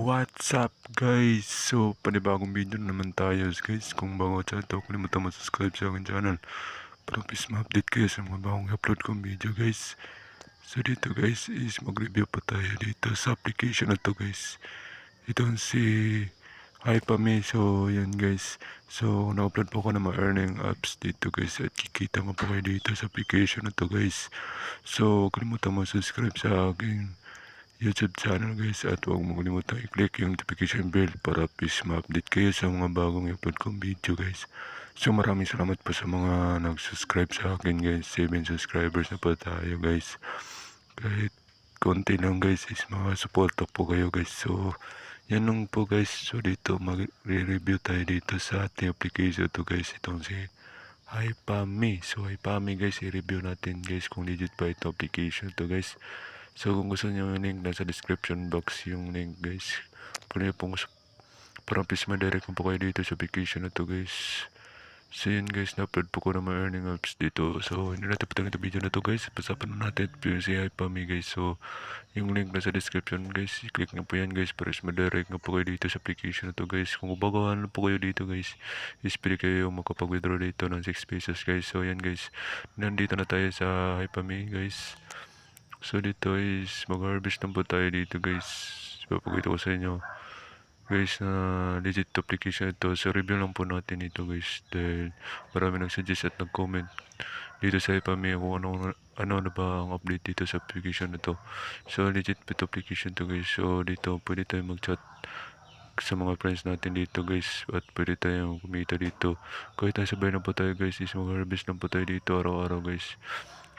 What's up guys? So, panibagong video na naman tayo guys. Kung bago sa ito, kalimutan mo subscribe sa aking channel para please ma-update kayo sa mga bagong upload kong video guys. So dito guys is mag-review pa tayo dito sa application na to guys. Ito si Hypame. So yan guys. So na-upload po ko ng mga earning apps dito guys. At kikita mo po kayo dito sa application na to guys. So kalimutan mo subscribe sa aking YouTube channel guys, at huwag mo kalimutan i-click yung notification bell para please ma-update kayo sa mga bagong upload kong video guys. So maraming salamat po sa mga nag-subscribe sa akin guys. 7 subscribers na po tayo guys. Kahit konti lang guys is mga suporta po kayo guys. So yan lang po guys. So dito mag-review tayo dito sa ating application to guys. Itong si Hypame. So Hypame guys, i-review natin guys kung legit ba ito application to guys. So kung gusto niyo yung link, nasa description box yung link guys. Kung niyo pong parang please ma-direct mo po kayo dito sa application na to guys. So yun guys, na-upload po ko na mga earning apps dito. So hindi natin patangin ito video na to guys. Pasapan na natin yung si Hypame guys. So yung link nasa description guys, i-click nyo po yan guys para ma-direct nyo po kayo dito sa application na to guys. Kung gumagawa po kayo dito guys, is pwede kayo makapag-withdraw dito ng 6 pesos guys. So yan guys, nandito na tayo sa Hypame guys. So dito is mag-harvest na po tayo dito guys. Papakita ko sa inyo guys na legit application ito. So review lang po natin ito guys, dahil marami nag-suggest at nag-comment dito sa Hypame kung ano na ba ang update dito sa application na to. So legit po application to guys. So dito pwede tayo mag-chat sa mga friends natin dito guys, at pwede tayong kumita dito. Kahit nasa sabay na po tayo guys, is mag-harvest na po tayo dito araw-araw guys.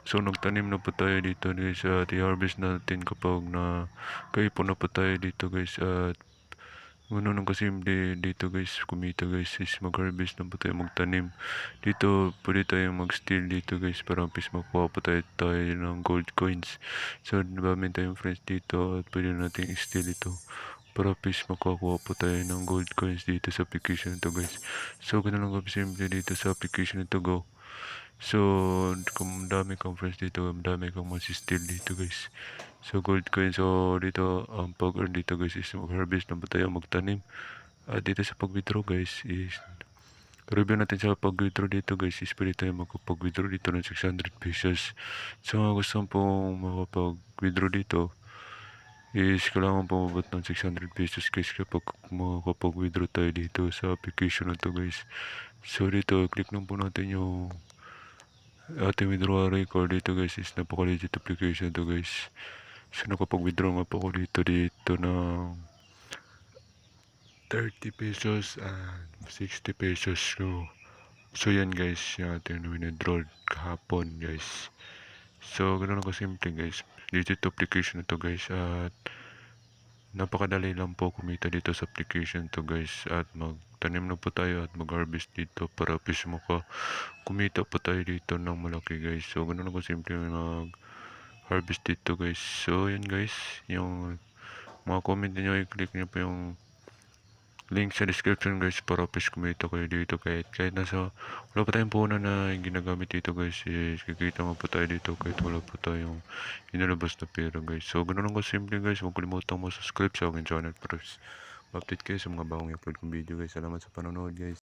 So nagtanim na po tayo dito guys, at i-harvest natin kapag na kaipon na po tayo dito guys. At ganun ang kasimple dito guys, kumita guys, is mag-harvest na po tayo, magtanim. Dito pwede tayong mag-steal dito guys, para please makuha po tayo ng gold coins. So dami tayong friends dito at pwede natin i-steal ito para please makuha po tayo ng gold coins dito sa application ito guys. So ganun lang kasimple dito sa application ito go. So, kung dami kang friends dito, dami kang masistil dito guys. So, gold coin. So, dito, ang pag-earn dito guys is mag-harvest na ba tayo, magtanim. At dito sa pag-withdraw guys is, review natin sa pag-withdraw dito guys, is pwede tayo makapag-withdraw dito ng 600 pesos. So, kung gusto pong makapag-withdraw dito, is kailangan po mabot ng 600 pesos guys kapag makapag-withdraw tayo dito sa application na to guys. So, dito, click lang po natin yung ating withdrawal record dito guys, is napaka-legit application to guys. So nakapag-withdraw nga po ako dito ng 30 pesos and 60 pesos. So yan guys, yung ating withdraw kahapon guys. So ganoon lang kasimple guys, legit application to guys. At napakadali lang po kumita dito sa application to guys, at magtanim na po tayo at mag-harvest dito para please kumita po tayo dito ng malaki guys. So ganun ako simple mag-harvest dito guys. So yan guys, yung mga comment niyo, i-click niyo po yung link sa description guys para please kumita kayo dito. Kahit nasa wala pa tayong puhunan na ginagamit dito guys, kikita mo po tayo dito kahit wala po tayong inalabas na pera guys. So ganun lang simple guys. Huwag kalimutan mo subscribe sa akin channel para update kayo sa mga bagong upload kong video guys. Salamat sa panonood guys.